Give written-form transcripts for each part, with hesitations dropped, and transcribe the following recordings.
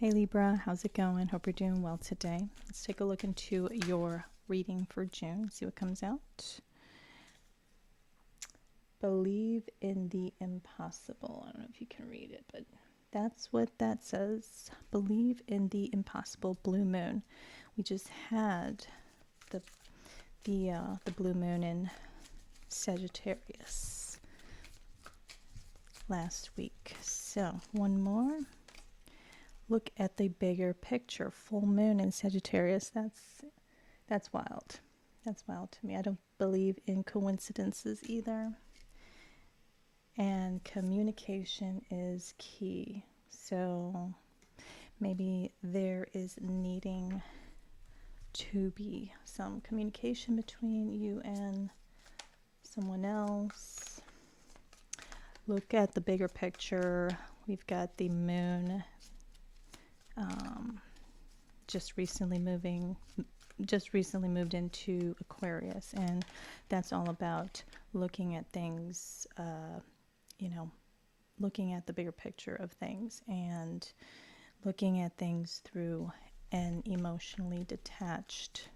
Hey Libra, how's it going? Hope you're doing well today. Let's take a look into your reading for June, see what comes out. Believe in the impossible. I don't know if you can read it, but that's what that says. Believe in the impossible blue moon. We just had the the blue moon in Sagittarius last week. So, one more. Look at the bigger picture. Full moon in Sagittarius. That's wild. That's wild to me. I don't believe in coincidences either. And communication is key. So maybe there is needing to be some communication between you and someone else. Look at the bigger picture. We've got the moon just recently moved into Aquarius, and that's all about looking at things, looking at the bigger picture of things and looking at things through an emotionally detached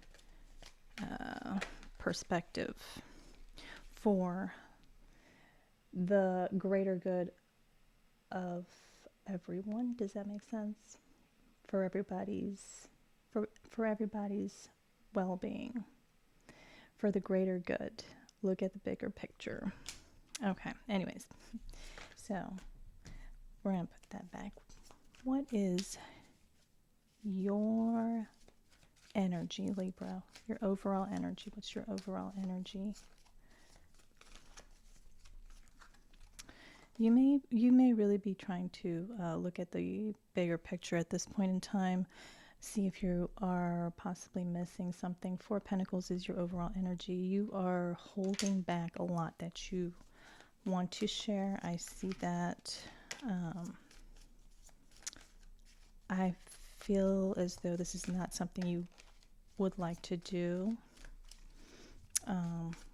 perspective for the greater good of everyone. Does that make sense? For everybody's well-being, for the greater good. Look at the bigger picture. Okay, anyways, so we're gonna put that back. What is your energy, Libra? Your overall energy. What's your overall energy? You may really be trying to look at the bigger picture at this point in time. See if you are possibly missing something. Four of Pentacles is your overall energy. You are holding back a lot that you want to share. I see that. I feel as though this is not something you would like to do.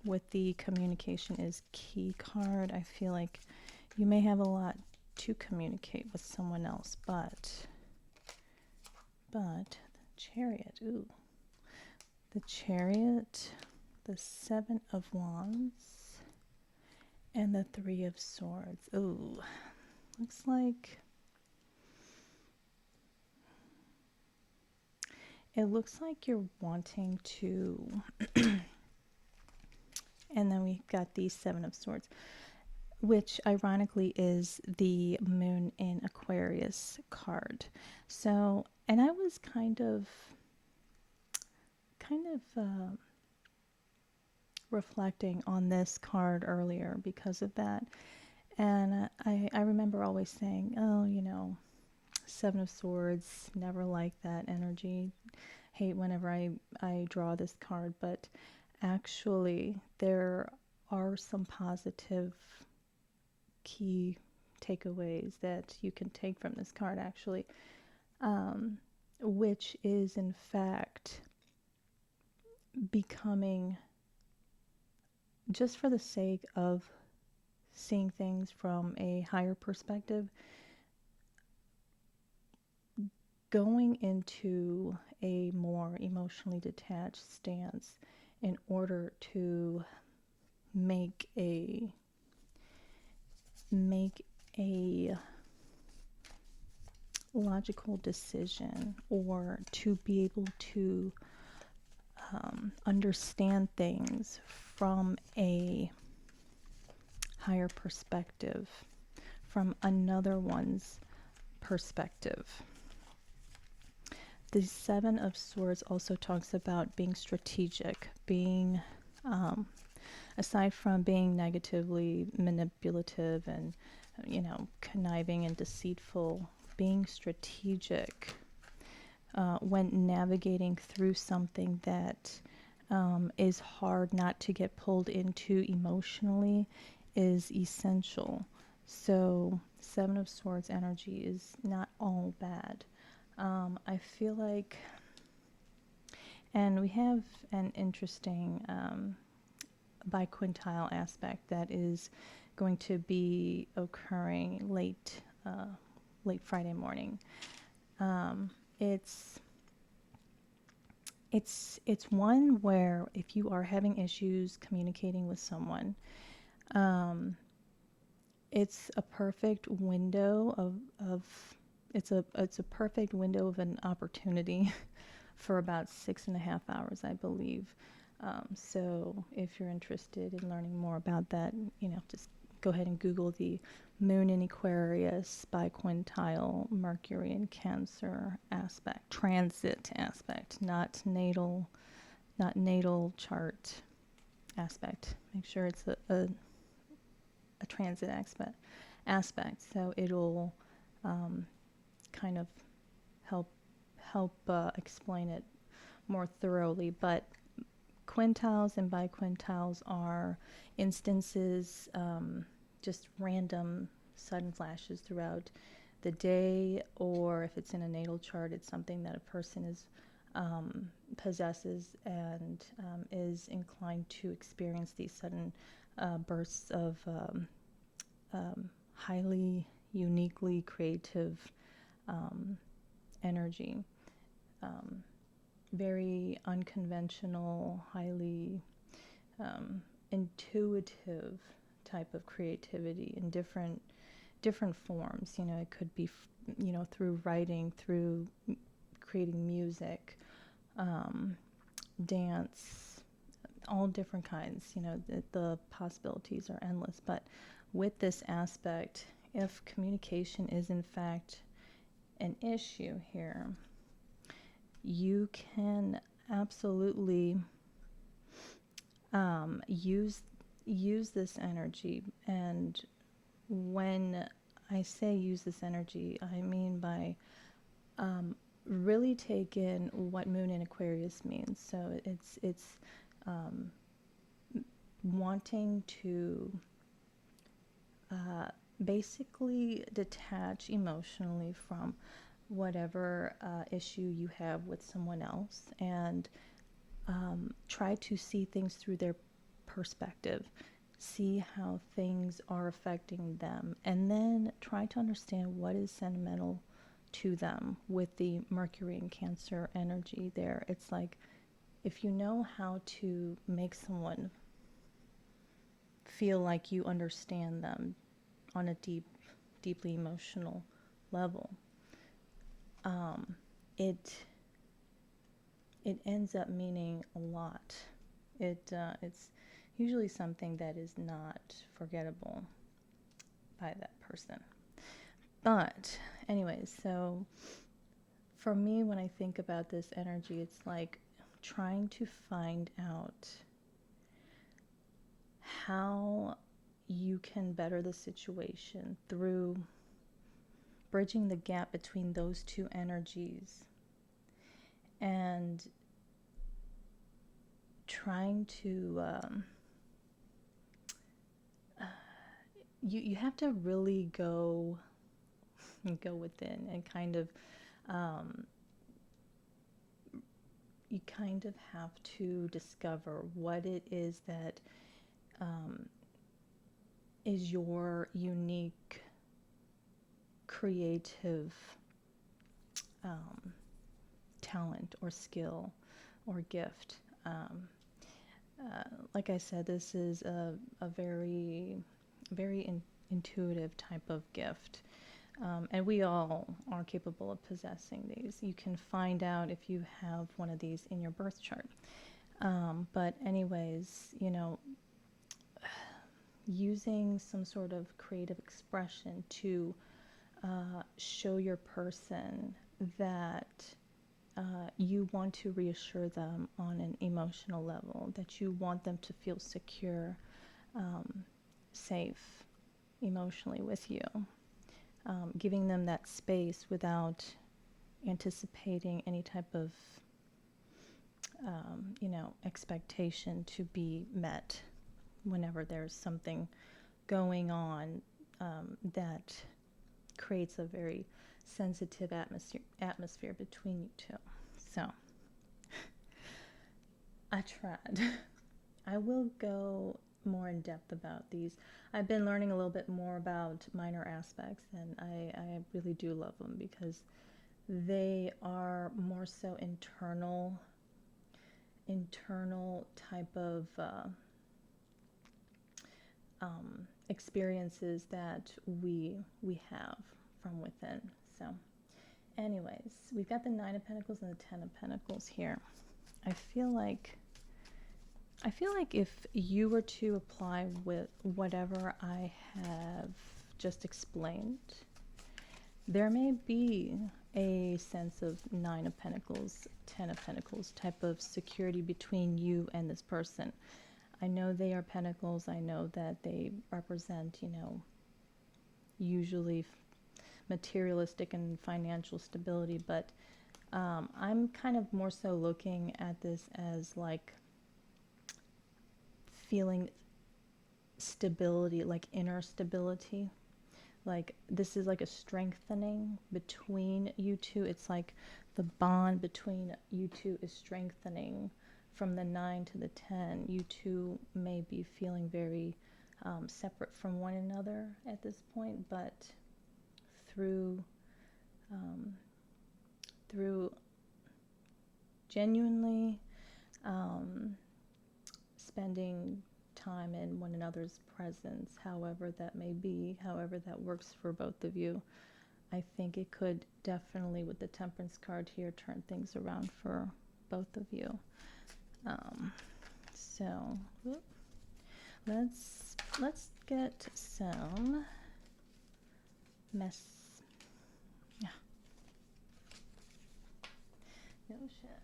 With the communication is key card, I feel like you may have a lot to communicate with someone else, but the Chariot, ooh, the Chariot, the Seven of Wands, and the Three of Swords. Ooh, looks like you're wanting to and then we got the Seven of Swords, which ironically is the moon in Aquarius card. So, and I was kind of reflecting on this card earlier because of that. And I remember always saying, oh, Seven of Swords, never like that energy. Hate whenever I draw this card, but actually there are some positive key takeaways that you can take from this card, actually, which is in fact becoming, just for the sake of seeing things from a higher perspective, going into a more emotionally detached stance in order to make a logical decision, or to be able to understand things from a higher perspective, from another one's perspective. The Seven of Swords also talks about being strategic, being, aside from being negatively manipulative and, conniving and deceitful, being strategic when navigating through something that is hard not to get pulled into emotionally is essential. So, Seven of Swords energy is not all bad. I feel like, and we have an interesting biquintile aspect that is going to be occurring late Friday morning. It's it's one where if you are having issues communicating with someone, um, it's a perfect window of it's a perfect window of an opportunity for about 6.5 hours, I believe. So if you're interested in learning more about that, just go ahead and Google the Moon in Aquarius biquintile Mercury in Cancer aspect, transit aspect, not natal chart aspect. Make sure it's a transit aspect. So it'll kind of help explain it more thoroughly. But quintiles and biquintiles are instances, just random sudden flashes throughout the day, or if it's in a natal chart, it's something that a person possesses and is inclined to experience these sudden bursts of highly uniquely creative energy. Very unconventional, highly intuitive type of creativity in different forms. It could be, through writing, through creating music, dance, all different kinds. The possibilities are endless. But with this aspect, if communication is in fact an issue here, you can absolutely use this energy. And when I say use this energy, I mean by really take in what Moon in Aquarius means. So it's wanting to basically detach emotionally from whatever issue you have with someone else, and try to see things through their perspective, see how things are affecting them, and then try to understand what is sentimental to them with the Mercury and Cancer energy there. It's like if you know how to make someone feel like you understand them on a deeply emotional level, it ends up meaning a lot. It's usually something that is not forgettable by that person. But anyways, so for me, when I think about this energy, it's like trying to find out how you can better the situation through bridging the gap between those two energies and trying to you have to really go within and kind of you kind of have to discover what it is that is your unique creative talent or skill or gift. Like I said, this is a very intuitive type of gift. And we all are capable of possessing these. You can find out if you have one of these in your birth chart. But anyways, using some sort of creative expression to show your person that you want to reassure them on an emotional level, that you want them to feel secure, safe emotionally with you. Giving them that space without anticipating any type of, expectation to be met whenever there's something going on that creates a very sensitive atmosphere between you two. So I tried. I will go more in depth about these. I've been learning a little bit more about minor aspects, and I really do love them because they are more so internal type of experiences that we have from within. So anyways, we've got the Nine of Pentacles and the Ten of Pentacles here. I feel like if you were to apply with whatever I have just explained, there may be a sense of Nine of Pentacles, Ten of Pentacles type of security between you and this person. I know they are pentacles. I know that they represent, you know, usually materialistic and financial stability, but I'm kind of more so looking at this as like feeling stability, like inner stability. Like this is like a strengthening between you two. It's like the bond between you two is strengthening. From the 9 to the 10, you two may be feeling very separate from one another at this point, but through genuinely spending time in one another's presence, however that may be, however that works for both of you, I think it could definitely, with the Temperance card here, turn things around for both of you. So let's get some mess. Yeah. Ocean.